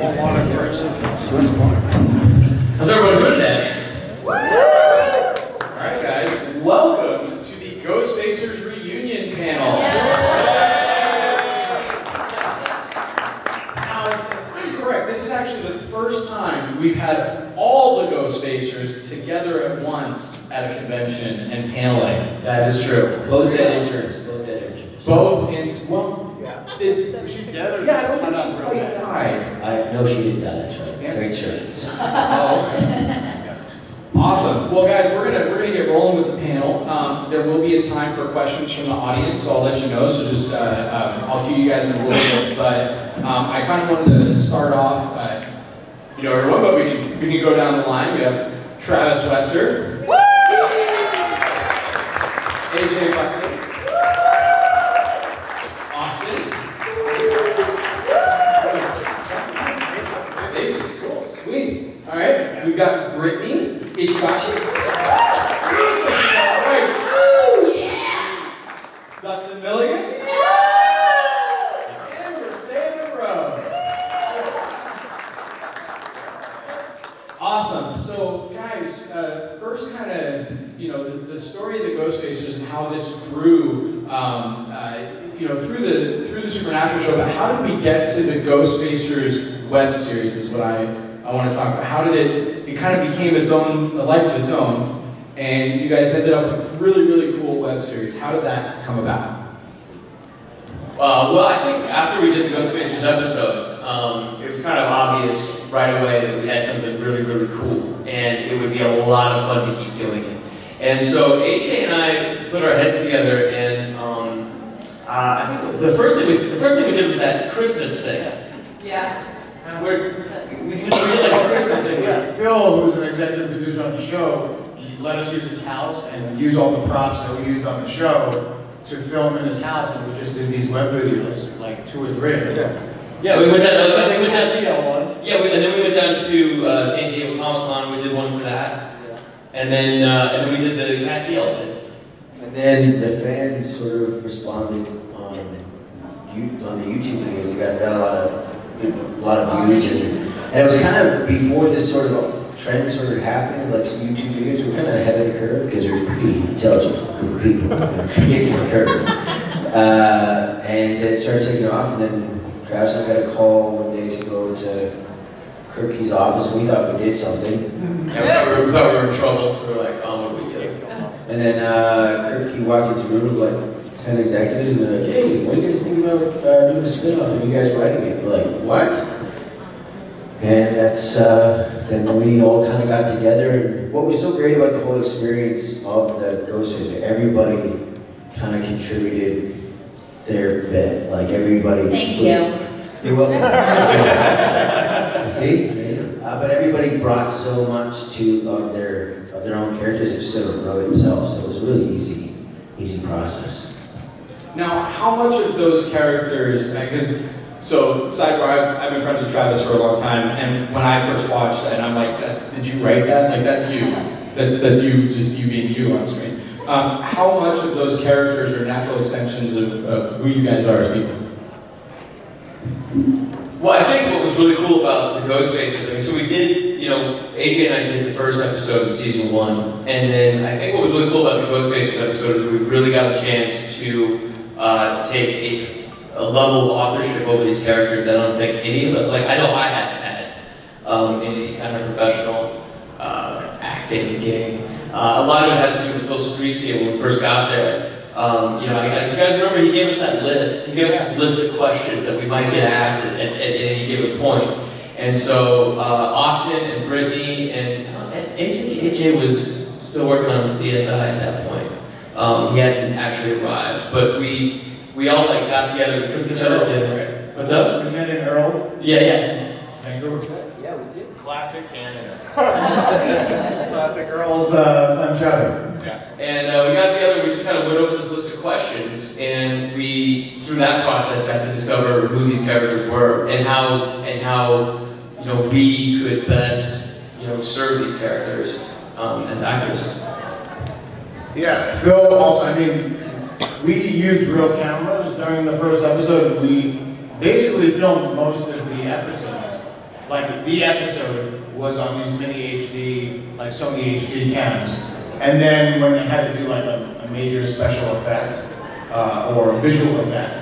Cold water first. How's everyone doing today? Alright guys, welcome to the Ghostfacers Reunion Panel. Now, if I'm correct, this is actually the first time we've had all the Ghostfacers together at once at a convention and paneling. That is true. Both dead interns. Both in, well, Was she dead or yeah, I don't think she quite died. No, she didn't die, that's right. Great insurance. Oh, okay. Awesome. Well, guys, we're gonna get rolling with the panel. There will be a time for questions from the audience, so I'll let you know. So just I'll cue you guys in a little bit. But I kind of wanted to start off, everyone. But we can go down the line. We have Travis Wester, AJ Buckley. All right, we've got Brittany Ishibashi. Right. Yeah. Dustin Milligan. Yeah. And Mircea Monroe. Awesome. So, guys, first kind of, the story of the Ghostfacers and how this grew, through the Supernatural show. But how did we get to the Ghostfacers web series? Is what I want to talk about. How did it kind of became a life of its own, and you guys ended up with a really, really cool web series. How did that come about? Well, I think after we did the Ghostfacers episode, it was kind of obvious right away that we had something really, really cool, and it would be a lot of fun to keep doing it. And so AJ and I put our heads together, and I think the first thing we did was that Christmas thing. Yeah. We did like a Christmas thing. Yeah, Phil, who's an executive producer on the show, he let us use his house and use all the props that we used on the show to film in his house, and we just did these web videos, like 2 or 3. Yeah, we went down. And then we went down to San Diego Comic Con. We did one for that, and then we did the Castiel thing. And then the fans sort of responded on the YouTube videos. We got a lot of views, and it was kind of before this sort of trend started happening, like some YouTube videos. We were kind of ahead of the curve because we were pretty intelligent group of people, predicting the curve. And it started taking off, and then Travis and I got a call one day to go to Kirky's office, and we thought we did something. Yeah, we thought we were in trouble. We were like, oh, what do we do? And then Kirky walked into the room with like 10 executives, and they're like, hey, what do you guys think about doing a spin-off and you guys writing it? We're like, what? And that's, then we all kind of got together, and what was so great about the whole experience of the Ghostfacers, everybody kind of contributed their bit, like everybody. Thank you. You're welcome. See? But everybody brought so much to of their own characters, it sort of wrote itself, so it was a really easy process. Now, how much of those characters, so sidebar, I've been friends with Travis for a long time, and when I first watched that, I'm like, did you write that? Like, that's you. That's you, just you being you on screen. How much of those characters are natural extensions of who you guys are as people? Well, I think what was really cool about the Ghostfacers, so we did, AJ and I did the first episode in season 1, and then I think what was really cool about the Ghostfacers episode is that we really got a chance to take a level of authorship over these characters that I don't think any of it, I know I hadn't had in any kind of professional acting gig. A lot of it has to do with Phil Sacrisi when we first got there. You guys remember he gave us that list. He gave us this list of questions that we might get asked at any given point. And so Austin and Brittany and AJ was still working on the CSI at that point. He hadn't actually arrived, but we all got together, we put each other together. What's up? We met in Earl's. Yeah. Vancouver. Yeah, we did. Classic Canada. Classic Earl's Time Shadow. Yeah. And we got together, we just kind of went over this list of questions, and we, through that process, got to discover who these characters were and how we could best, serve these characters as actors. Yeah, Phil also, we used real cameras during the first episode. We basically filmed most of the episodes like the episode was on these mini HD, like Sony HD cams. And then when they had to do like a major special effect or a visual effect,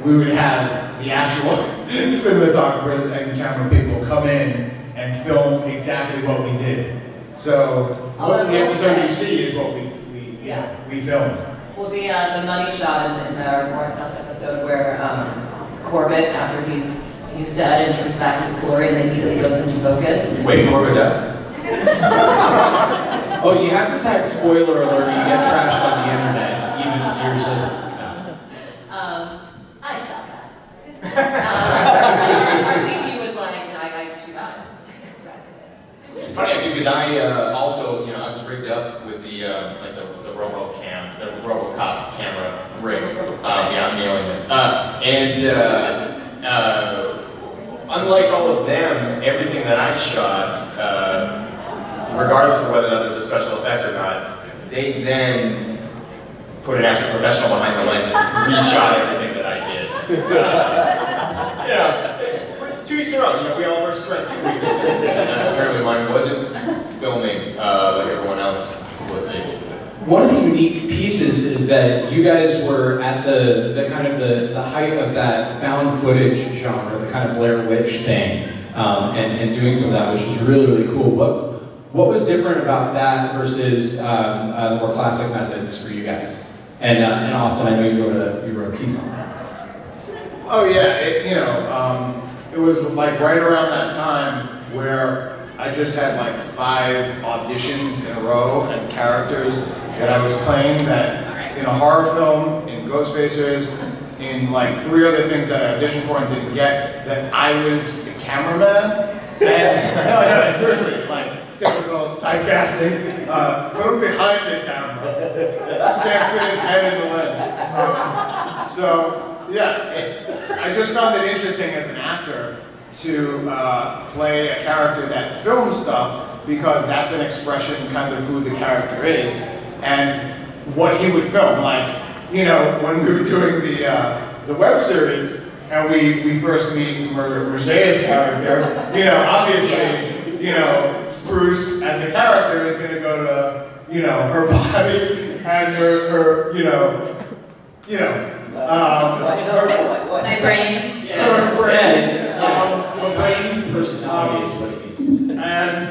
we would have the actual cinematographers and camera people come in and film exactly what we did. So most of the episode you see is what we filmed. Well, the money shot in the Morehouse episode where Corbett, after he's dead and he comes back in his glory and then immediately goes into focus. Wait, Corbett dies? Oh, you have to tag spoiler alert or you get trashed on the internet, even years later. I shot that. I think he was like, she got it. That's right. It's funny actually because I also, I was rigged up with the like the RoboCam, the RoboCop camera rig. Yeah, I'm nailing this. Unlike all of them, everything that I shot, regardless of whether or not there's a special effect or not, they then put an actual professional behind the lens and reshot everything that I did. To each their own. We all have our strengths and weaknesses. Apparently mine wasn't filming like everyone else was able to. One of the unique pieces is that you guys were at the kind of the height of that found footage genre, the kind of Blair Witch thing, and doing some of that, which was really, really cool. What was different about that versus the more classic methods for you guys? And Austin, I know you wrote a piece on that. Oh yeah, it was like right around that time where I just had like 5 auditions in a row and characters that I was playing that in a horror film, in Ghostfacers, in like 3 other things that I auditioned for and didn't get, that I was the cameraman. And no, seriously, like typical typecasting, put him behind the camera. Can't fit his head in the lens. So yeah, I just found it interesting as an actor to play a character that films stuff because that's an expression kind of who the character is and what he would film. Like, when we were doing the web series and we first meet Mircea's character, obviously, Spruce as a character is going to go to, her body and her my brain. Her brain. Her brain's personality is what it means to say. And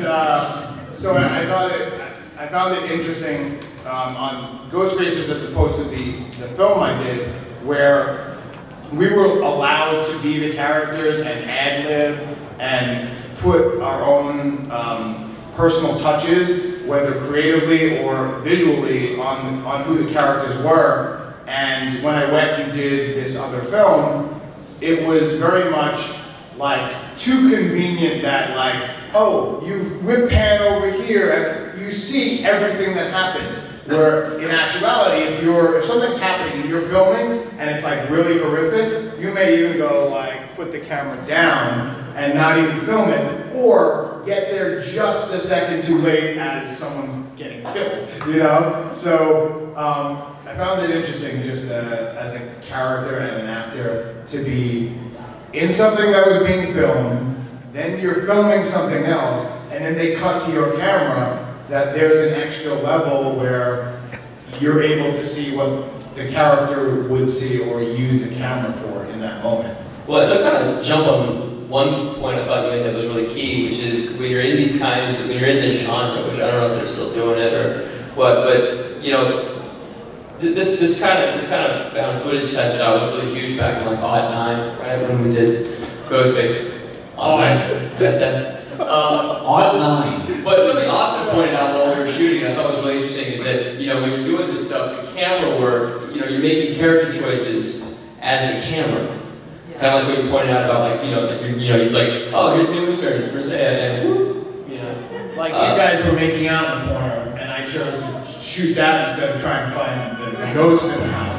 so I found it interesting on Ghostfacers as opposed to the film I did, where we were allowed to be the characters and ad-lib and put our own personal touches, whether creatively or visually, on who the characters were. And when I went and did this other film, it was very much like too convenient that like, oh, you whip pan over here and you see everything that happens. Where in actuality, if something's happening and you're filming and it's like really horrific, you may even go like put the camera down and not even film it, or get there just a second too late as someone's getting killed. So I found it interesting just as a character and an actor to be in something that was being filmed, then you're filming something else, and then they cut to your camera, that there's an extra level where you're able to see what the character would see or use the camera for in that moment. Well, I'd kind of jump on one point I thought you made that was really key, which is when you're in when you're in this genre, which I don't know if they're still doing it or what, but this kind of found footage type stuff was really huge back in like '09, right, when we did Ghostfacers. '09. But something Austin pointed out while we were shooting, I thought was really interesting, is that when you're doing this stuff, the camera work, you're making character choices as the camera. Kind of like what you pointed out about like it's like, oh, here's new interns, Mircea, and whoop, Like you guys were making out in the corner, and I chose to shoot that instead of trying to find the ghost in the house.